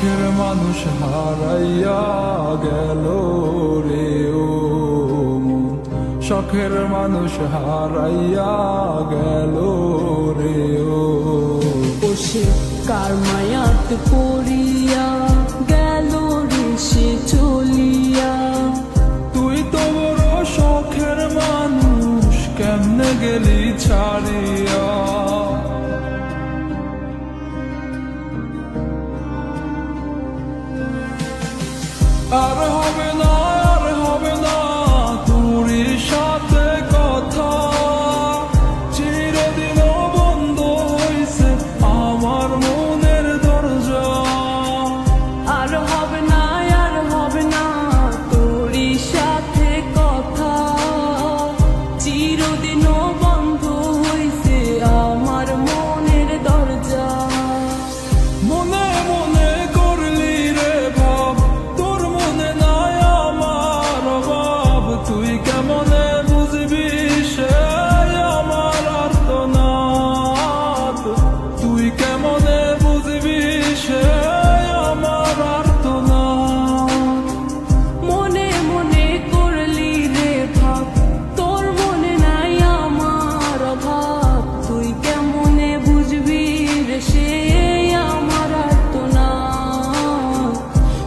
শখের মানুষ হারাইয়া গেল রে ও মন, শখের মানুষ হারাইয়া গেল রে ও। সে কার মায়াত পড়িয়া গেল রে সে চলিয়া। তুই তো বড় শখের মানুষ, কেমনে গেলি ছাড়িয়া। আর হবে না, আর হবে না তোর সাথে কথা, চিরদিন বন্ধ হইছে আমার মনের দরজা। আর হবে না, আর হবে না তোর সাথে কথা, চিরদিনও বন্ধ হইছে আমার মনের দরজা। মনে মনে করলি রে ভাব, তোর মনে নাই আমার অভাব। তুই কেমনে বুঝবি সে আমার আর্তনাদ, তুই কেমনে বুঝবি সে আমার আর্তনাদ। মনে মনে করলি রে ভাব, তোর মনে নাই আমার অভাব। তুই কেমনে বুঝবি রে সে আমার আর্তনাদ,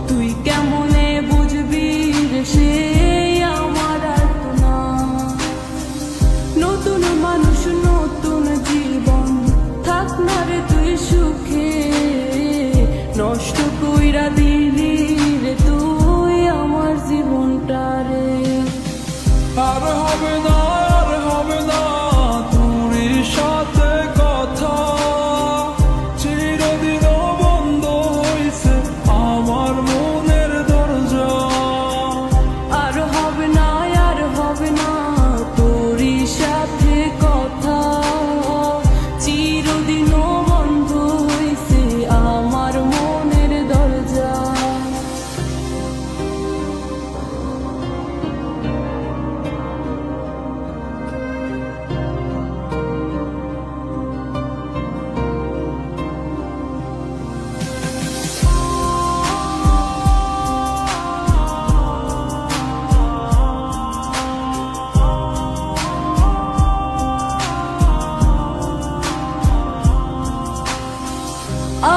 তুই কেমনে বুঝবি রে সে আমার আর্তনাদ। নতুন মানুষ নতুন জীবন, থাক না রে তুই সুখে, নষ্ট কইরা দিলি রে তুই আমার জীবনটা রে। আর হবে না, আর হবে না তোর সাথে কথা, চিরদিন বন্ধ হইছে আমার মনের দরজা। আর হবে না, আর হবে না তোর সাথে কথা, চিরদিনও বন্ধ হইছে আমার মনের দরজা।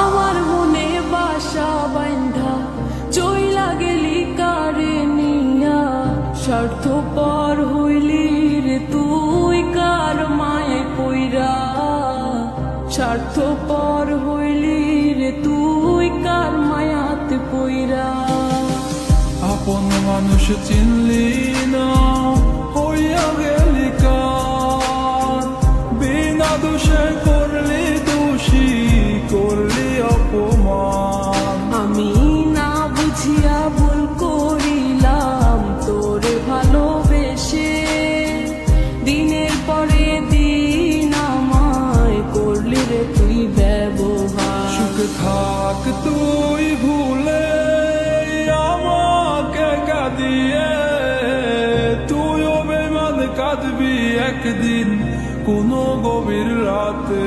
আমার মনে বাসা বান্ধা চইলা গেলি কারে নিয়া, স্বার্থপর হইলি রে তুই কার মায়ে পইরা। স্বার্থপর হইলি রে তুই কার মায়াতে পইরা। আপন মানুষ চিনলি না, হইয়া গেলি কার, বিনা দোষে করলি দোষী, করলি অপমান। আমি না বুঝিয়া ভুল করিলাম তোরে ভালোবেসে, দিনের পরে দিন আমায় করলি রে তুই ব্যবহার। সুখে থাক তুই ভুলে আমাকে কাঁদিয়ে, তুইও বেমান কাঁদবি একদিন কোনো গভীর রাতে।